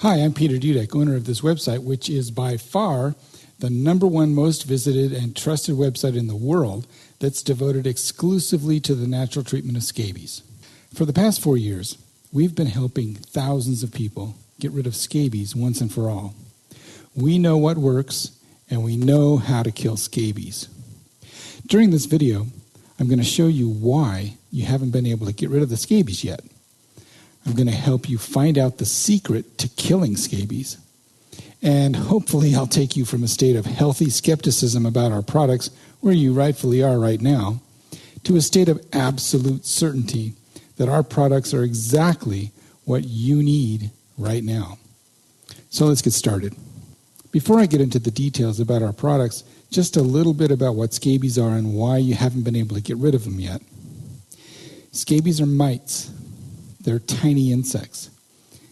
Hi, I'm Peter Dudek, owner of this website, which is by far the #1 most visited and trusted website in the world that's devoted exclusively to the natural treatment of scabies. For the past 4 years, we've been helping thousands of people get rid of scabies once and for all. We know what works, and we know how to kill scabies. During this video, I'm going to show you why you haven't been able to get rid of the scabies yet. I'm going to help you find out the secret to killing scabies. And hopefully I'll take you from a state of healthy skepticism about our products, where you rightfully are right now, to a state of absolute certainty that our products are exactly what you need right now. So let's get started. Before I get into the details about our products, just a little bit about what scabies are and why you haven't been able to get rid of them yet. Scabies are mites. They're tiny insects.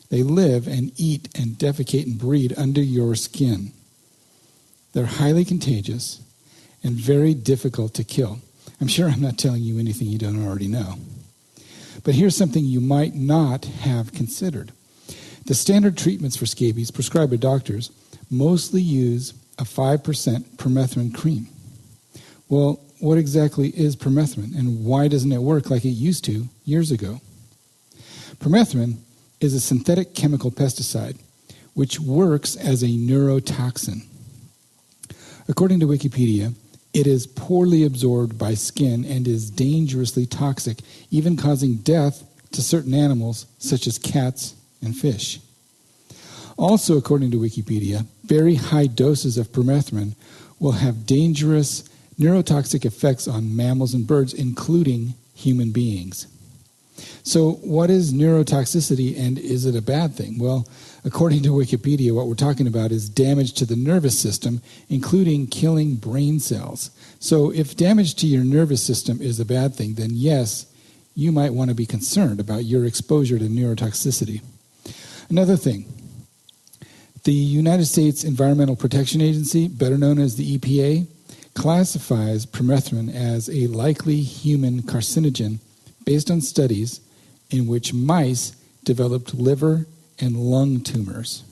They live and eat and defecate and breed under your skin. They're highly contagious and very difficult to kill. I'm sure I'm not telling you anything you don't already know. But here's something you might not have considered. The standard treatments for scabies prescribed by doctors mostly use a 5% permethrin cream. Well, what exactly is permethrin, and why doesn't it work like it used to years ago? Permethrin is a synthetic chemical pesticide which works as a neurotoxin. According to Wikipedia, it is poorly absorbed by skin and is dangerously toxic, even causing death to certain animals such as cats and fish. Also, according to Wikipedia, very high doses of permethrin will have dangerous neurotoxic effects on mammals and birds, including human beings. So what is neurotoxicity, and is it a bad thing? Well, according to Wikipedia, what we're talking about is damage to the nervous system, including killing brain cells. So if damage to your nervous system is a bad thing, then yes, you might want to be concerned about your exposure to neurotoxicity. Another thing, the United States Environmental Protection Agency, better known as the EPA, classifies permethrin as a likely human carcinogen based on studies in which mice developed liver and lung tumors.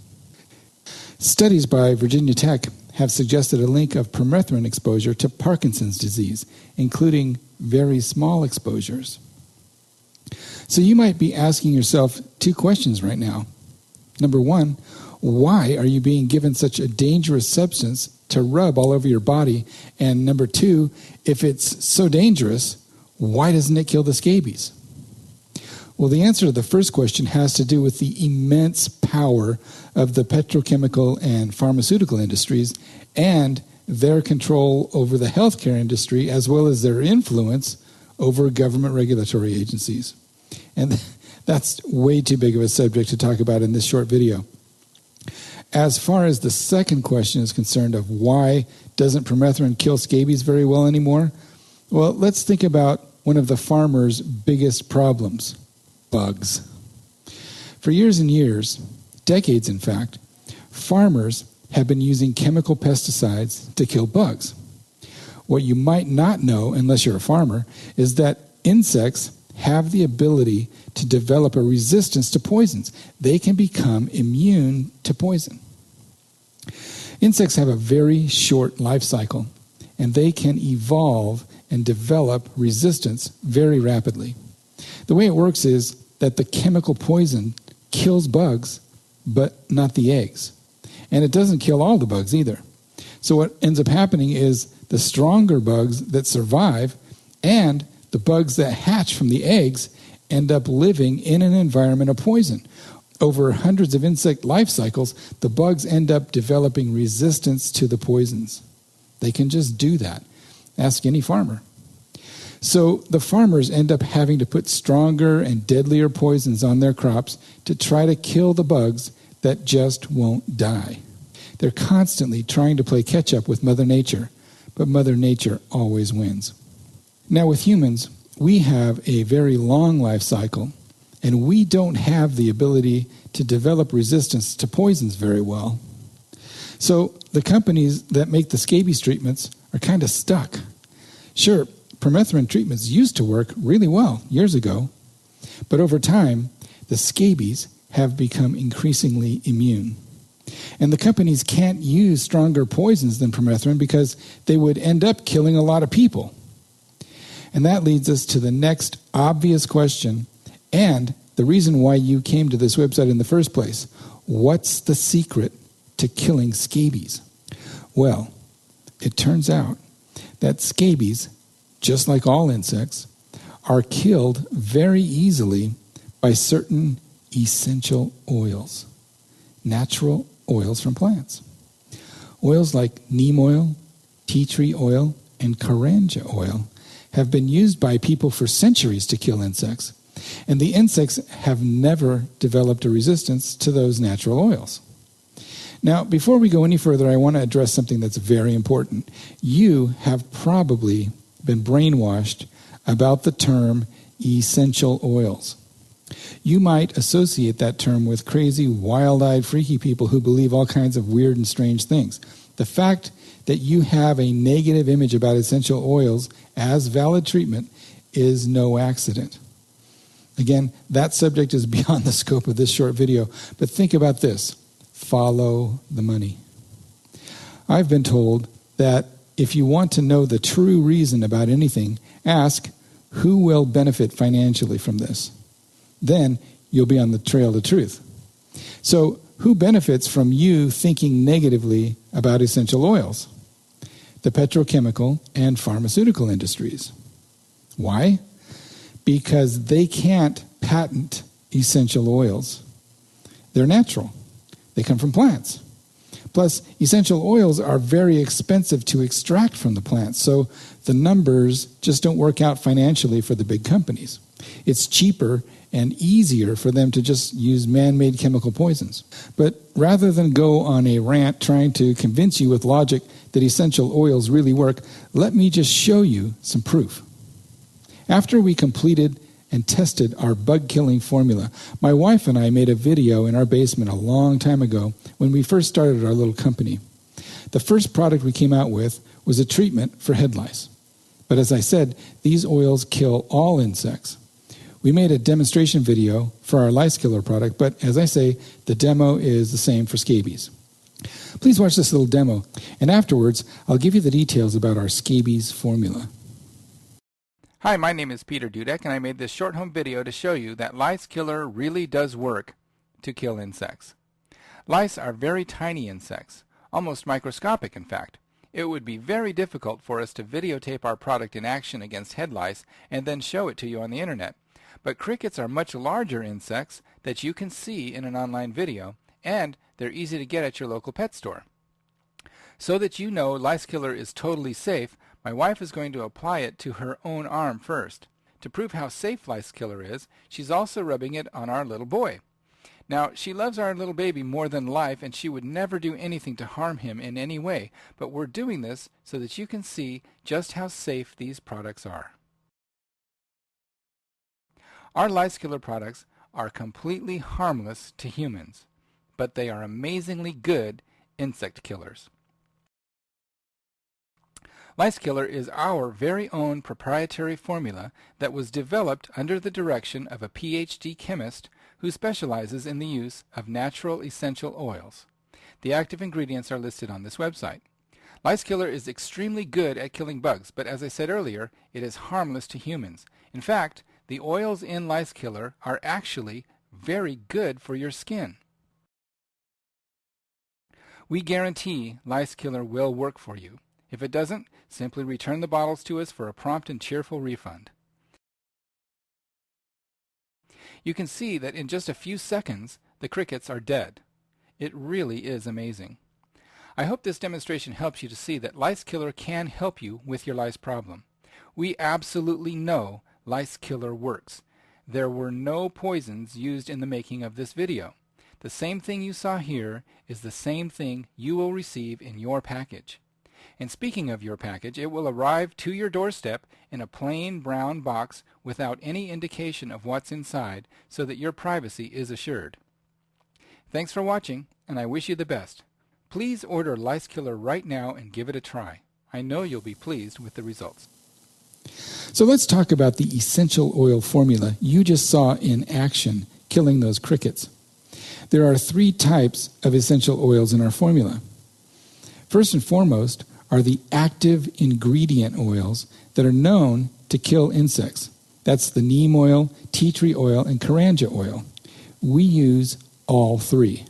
Studies by Virginia Tech have suggested a link of permethrin exposure to Parkinson's disease, including very small exposures. So you might be asking yourself 2 questions right now. Number 1, why are you being given such a dangerous substance to rub all over your body? And number 2, if it's so dangerous, why doesn't it kill the scabies? Well, the answer to the first question has to do with the immense power of the petrochemical and pharmaceutical industries and their control over the healthcare industry, as well as their influence over government regulatory agencies. And that's way too big of a subject to talk about in this short video. As far as the second question is concerned of why doesn't permethrin kill scabies very well anymore, well, let's think about one of the farmers' biggest problems, bugs. For years and years, decades in fact, farmers have been using chemical pesticides to kill bugs. What you might not know, unless you're a farmer, is that insects have the ability to develop a resistance to poisons. They can become immune to poison. Insects have a very short life cycle, and they can evolve and develop resistance very rapidly. The way it works is that the chemical poison kills bugs, but not the eggs. And it doesn't kill all the bugs either. So what ends up happening is the stronger bugs that survive and the bugs that hatch from the eggs end up living in an environment of poison. Over hundreds of insect life cycles, the bugs end up developing resistance to the poisons. They can just do that. Ask any farmer. So the farmers end up having to put stronger and deadlier poisons on their crops to try to kill the bugs that just won't die. They're constantly trying to play catch up with Mother Nature, but Mother Nature always wins. Now with humans, we have a very long life cycle, and we don't have the ability to develop resistance to poisons very well. So the companies that make the scabies treatments are kind of stuck. Sure, permethrin treatments used to work really well years ago, but over time, the scabies have become increasingly immune. And the companies can't use stronger poisons than permethrin because they would end up killing a lot of people. And that leads us to the next obvious question and the reason why you came to this website in the first place. What's the secret to killing scabies? Well, it turns out that scabies, just like all insects, are killed very easily by certain essential oils, natural oils from plants. Oils like neem oil, tea tree oil, and Karanja oil have been used by people for centuries to kill insects, and the insects have never developed a resistance to those natural oils. Now, before we go any further, I want to address something that's very important. You have probably been brainwashed about the term essential oils. You might associate that term with crazy, wild-eyed, freaky people who believe all kinds of weird and strange things. The fact that you have a negative image about essential oils as valid treatment is no accident. Again, that subject is beyond the scope of this short video, but think about this. Follow the money. I've been told that if you want to know the true reason about anything, ask who will benefit financially from this. Then you'll be on the trail to truth. So, who benefits from you thinking negatively about essential oils? The petrochemical and pharmaceutical industries. Why? Because they can't patent essential oils. They're natural. They come from plants. Plus, essential oils are very expensive to extract from the plants, so the numbers just don't work out financially for the big companies. It's cheaper and easier for them to just use man-made chemical poisons. But rather than go on a rant trying to convince you with logic that essential oils really work, let me just show you some proof. After we completed and tested our bug-killing formula, my wife and I made a video in our basement a long time ago when we first started our little company. The first product we came out with was a treatment for head lice. But as I said, these oils kill all insects. We made a demonstration video for our LiceKiller product, but as I say, the demo is the same for scabies. Please watch this little demo, and afterwards, I'll give you the details about our scabies formula. Hi, my name is Peter Dudek, and I made this short home video to show you that LiceKiller really does work to kill insects. Lice are very tiny insects, almost microscopic in fact. It would be very difficult for us to videotape our product in action against head lice and then show it to you on the internet. But crickets are much larger insects that you can see in an online video, and they're easy to get at your local pet store. So that you know LiceKiller is totally safe, my wife is going to apply it to her own arm first. To prove how safe LiceKiller is, she's also rubbing it on our little boy. Now, she loves our little baby more than life, and she would never do anything to harm him in any way, but we're doing this so that you can see just how safe these products are. Our LiceKiller products are completely harmless to humans, but they are amazingly good insect killers. LiceKiller is our very own proprietary formula that was developed under the direction of a PhD chemist who specializes in the use of natural essential oils. The active ingredients are listed on this website. LiceKiller is extremely good at killing bugs, but as I said earlier, it is harmless to humans. In fact, the oils in LiceKiller are actually very good for your skin. We guarantee LiceKiller will work for you. If it doesn't, simply return the bottles to us for a prompt and cheerful refund. You can see that in just a few seconds, the crickets are dead. It really is amazing. I hope this demonstration helps you to see that LiceKiller can help you with your lice problem. We absolutely know LiceKiller works. There were no poisons used in the making of this video. The same thing you saw here is the same thing you will receive in your package. And speaking of your package, it will arrive to your doorstep in a plain brown box without any indication of what's inside, so that your privacy is assured. Thanks for watching, and I wish you the best. Please order LiceKiller right now and give it a try. I know you'll be pleased with the results. So let's talk about the essential oil formula you just saw in action killing those crickets. There are 3 types of essential oils in our formula. First and foremost are the active ingredient oils that are known to kill insects. That's the Neem oil, tea tree oil, and Karanja oil. We use all 3.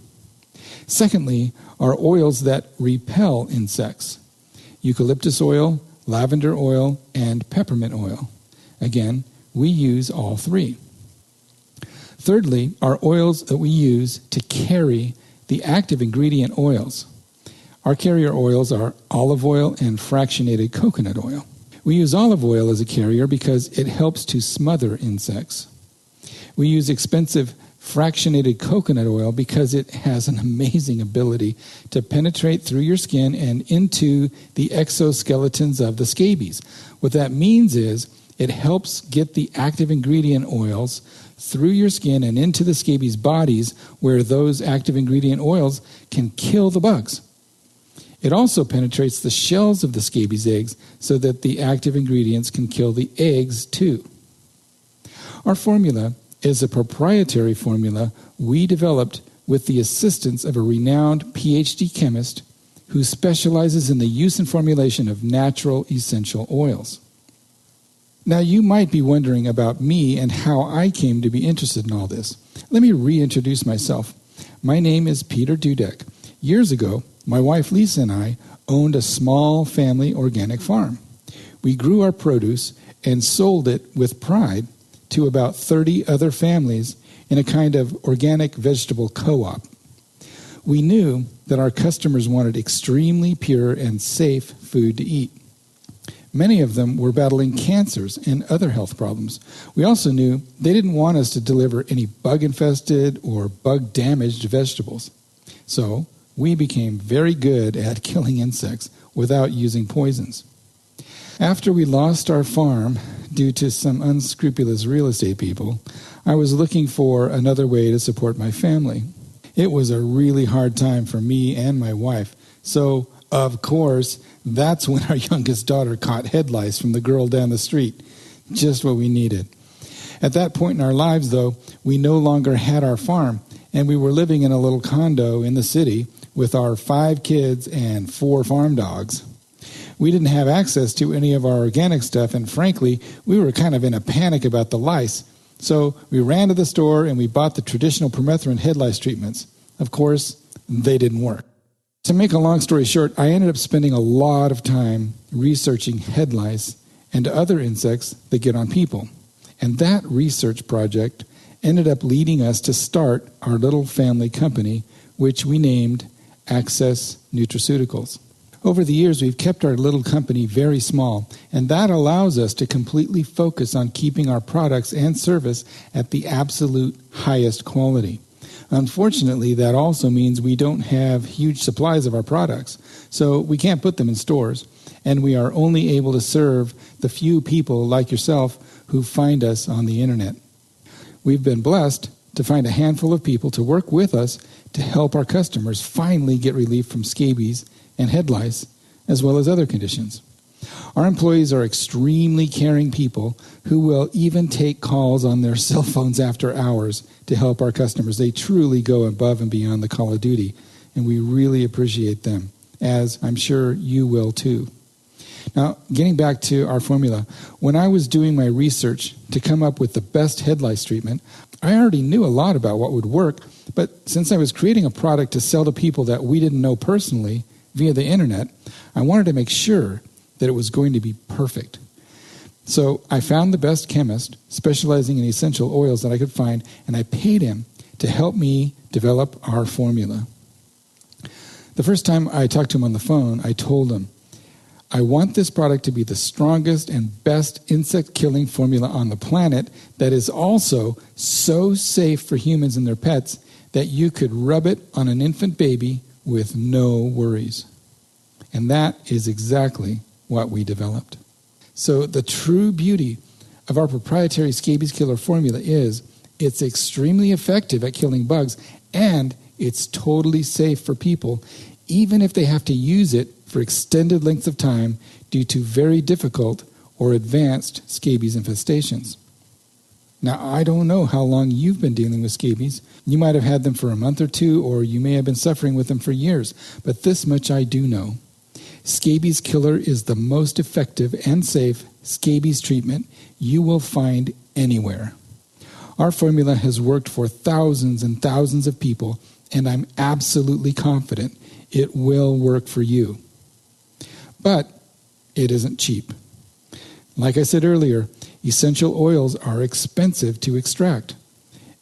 Secondly are oils that repel insects. Eucalyptus oil, lavender oil, and peppermint oil. Again, we use all 3. Thirdly are oils that we use to carry the active ingredient oils. Our carrier oils are olive oil and fractionated coconut oil. We use olive oil as a carrier because it helps to smother insects. We use expensive fractionated coconut oil because it has an amazing ability to penetrate through your skin and into the exoskeletons of the scabies. What that means is it helps get the active ingredient oils through your skin and into the scabies' bodies where those active ingredient oils can kill the bugs. It also penetrates the shells of the scabies' eggs so that the active ingredients can kill the eggs too. Our formula is a proprietary formula we developed with the assistance of a renowned PhD chemist who specializes in the use and formulation of natural essential oils. Now you might be wondering about me and how I came to be interested in all this. Let me reintroduce myself. My name is Peter Dudek. Years ago, my wife Lisa and I owned a small family organic farm. We grew our produce and sold it with pride to about 30 other families in a kind of organic vegetable co-op. We knew that our customers wanted extremely pure and safe food to eat. Many of them were battling cancers and other health problems. We also knew they didn't want us to deliver any bug-infested or bug-damaged vegetables. So we became very good at killing insects without using poisons. After we lost our farm due to some unscrupulous real estate people, I was looking for another way to support my family. It was a really hard time for me and my wife, so of course, that's when our youngest daughter caught head lice from the girl down the street. Just what we needed. At that point in our lives, though, we no longer had our farm, and we were living in a little condo in the city with our 5 kids and 4 farm dogs. We didn't have access to any of our organic stuff, and frankly, we were kind of in a panic about the lice. So we ran to the store and we bought the traditional permethrin head lice treatments. Of course, they didn't work. To make a long story short, I ended up spending a lot of time researching head lice and other insects that get on people. And that research project ended up leading us to start our little family company, which we named Access Nutraceuticals. Over the years, we've kept our little company very small, and that allows us to completely focus on keeping our products and service at the absolute highest quality. Unfortunately, that also means we don't have huge supplies of our products, so we can't put them in stores, and we are only able to serve the few people like yourself who find us on the internet. We've been blessed to find a handful of people to work with us to help our customers finally get relief from scabies and head lice, as well as other conditions. Our employees are extremely caring people who will even take calls on their cell phones after hours to help our customers. They truly go above and beyond the call of duty, and we really appreciate them, as I'm sure you will too. Now, getting back to our formula, when I was doing my research to come up with the best head lice treatment, I already knew a lot about what would work, but since I was creating a product to sell to people that we didn't know personally via the internet, I wanted to make sure that it was going to be perfect. So I found the best chemist specializing in essential oils that I could find, and I paid him to help me develop our formula. The first time I talked to him on the phone, I told him, I want this product to be the strongest and best insect-killing formula on the planet that is also so safe for humans and their pets that you could rub it on an infant baby with no worries. And that is exactly what we developed. So the true beauty of our proprietary Scabies-Killer formula is it's extremely effective at killing bugs, and it's totally safe for people, even if they have to use it for extended lengths of time due to very difficult or advanced scabies infestations. Now, I don't know how long you've been dealing with scabies. You might have had them for a month or two, or you may have been suffering with them for years. But this much I do know. Scabies-Killer is the most effective and safe scabies treatment you will find anywhere. Our formula has worked for thousands and thousands of people, and I'm absolutely confident it will work for you. But it isn't cheap. Like I said earlier, essential oils are expensive to extract.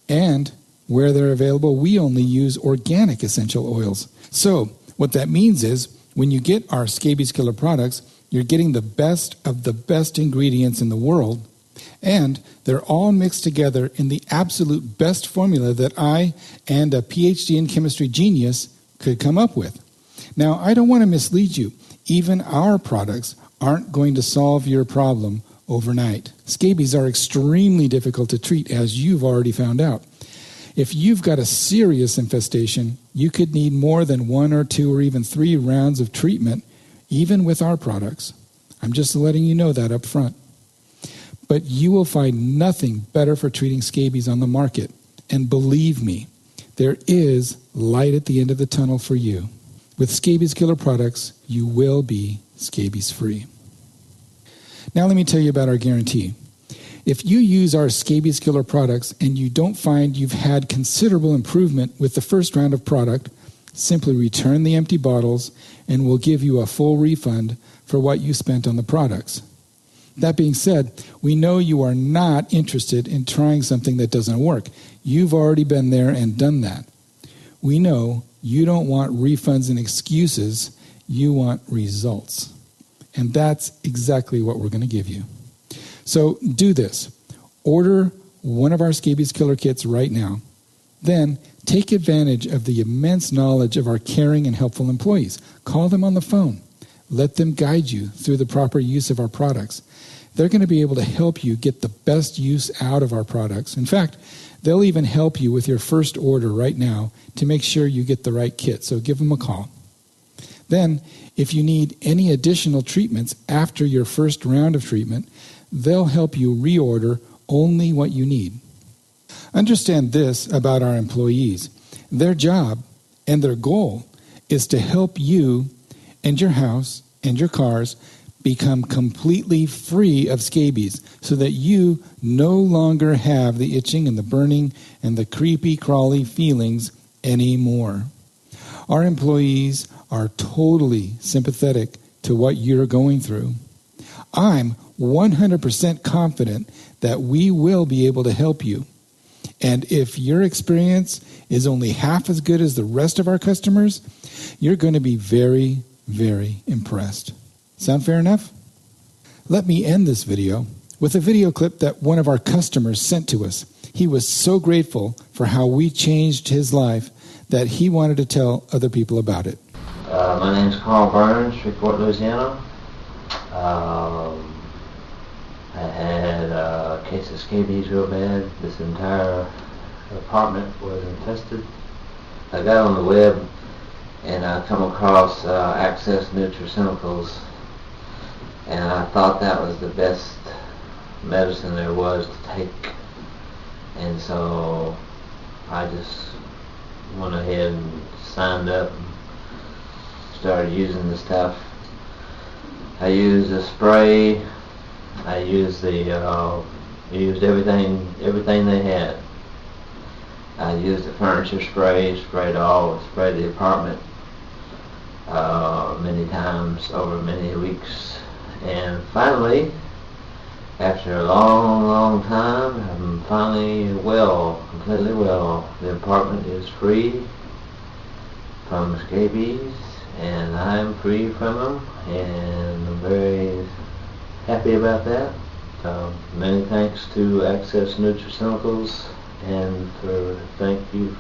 And where they're available, we only use organic essential oils. So what that means is when you get our Scabies-Killer products, you're getting the best of the best ingredients in the world, and they're all mixed together in the absolute best formula that I and a PhD in chemistry genius could come up with. Now, I don't want to mislead you. Even our products aren't going to solve your problem overnight. Scabies are extremely difficult to treat, as you've already found out. If you've got a serious infestation, you could need more than 1 or 2 or even 3 rounds of treatment, even with our products. I'm just letting you know that up front. But you will find nothing better for treating scabies on the market. And believe me, there is light at the end of the tunnel for you. With Scabies-Killer products, you will be scabies-free. Now let me tell you about our guarantee. If you use our Scabies-Killer products and you don't find you've had considerable improvement with the first round of product, simply return the empty bottles and we'll give you a full refund for what you spent on the products. That being said, we know you are not interested in trying something that doesn't work. You've already been there and done that. We know you don't want refunds and excuses. You want results. And that's exactly what we're going to give you. So do this. Order one of our Scabies-Killer kits right now. Then take advantage of the immense knowledge of our caring and helpful employees. Call them on the phone. Let them guide you through the proper use of our products. They're going to be able to help you get the best use out of our products. In fact, they'll even help you with your first order right now to make sure you get the right kit. So give them a call. Then, if you need any additional treatments after your first round of treatment, they'll help you reorder only what you need. Understand this about our employees. Their job and their goal is to help you and your house and your cars become completely free of scabies so that you no longer have the itching and the burning and the creepy crawly feelings anymore. Our employees are totally sympathetic to what you're going through. I'm 100% confident that we will be able to help you. And if your experience is only half as good as the rest of our customers, you're going to be very, very impressed. Sound fair enough? Let me end this video with a video clip that one of our customers sent to us. He was so grateful for how we changed his life that he wanted to tell other people about it. My name's Carl Burns, Shreveport, Louisiana. I had a case of scabies real bad. This entire apartment was infested. I got on the web and I come across Access Nutraceuticals, and I thought that was the best medicine there was to take. And so I just went ahead and signed up and started using the stuff. I used a spray. I used used everything they had. I used the furniture spray, sprayed the apartment many times over many weeks, and finally, after a long time, I'm finally well, completely well. The apartment is free from scabies, and I'm free from them, and I'm very happy about that. Many thanks to Access Nutraceuticals, and thank you,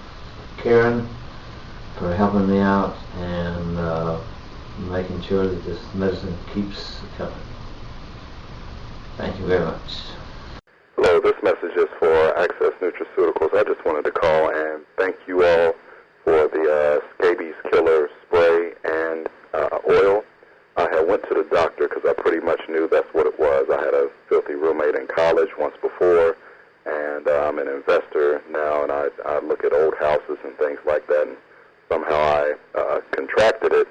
Karen, for helping me out and making sure that this medicine keeps coming. Thank you very much. Hello, this message is for Access Nutraceuticals. I just wanted to call and thank you all for the Scabies-Killer spray and oil. I had went to the doctor because I pretty much knew that's what it was. I had a filthy roommate in college once before, and contracted it.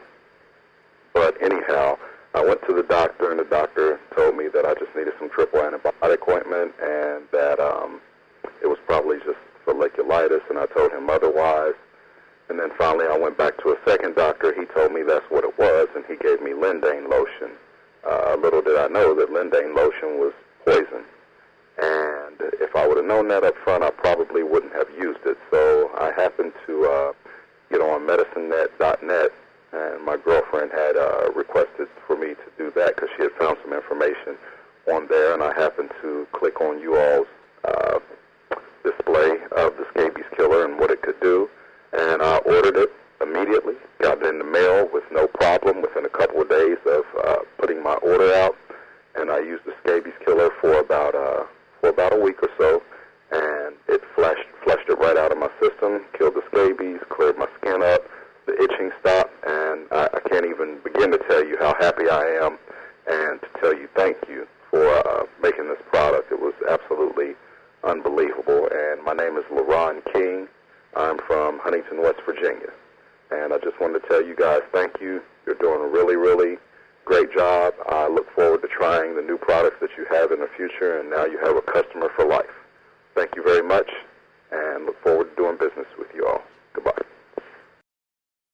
But anyhow, I went to the doctor, and the doctor told me that I just needed some triple antibiotic ointment and that it was probably just folliculitis, and I told him otherwise. And then finally I went back to a second doctor. He told me that's what it was, and he gave me Lindane lotion. Little did I know that Lindane lotion was poison. And if I would have known that up front, I probably wouldn't have used it. So I happened to get on medicinenet.net, and my girlfriend had requested for me to do that because she had found some information on there, and I happened to click on you all's display of the Scabies-Killer and what it could do, and I ordered it immediately, got it in the mail with no problem within a couple of days of putting my order out, and I used the Scabies-Killer for about a week or so, and it flushed it right out of my system, killed the scabies, cleared my skin up, the itching stopped, and I can't even begin to tell you how happy I am and to tell you thank you for making this product. It was absolutely unbelievable. And my name is LaRon King. I'm from Huntington, West Virginia. And I just wanted to tell you guys thank you. You're doing a really, really great job. I look forward to trying the new products that you have in the future, and now you have a customer for life. Thank you very much, and look forward to doing business with you all. Goodbye.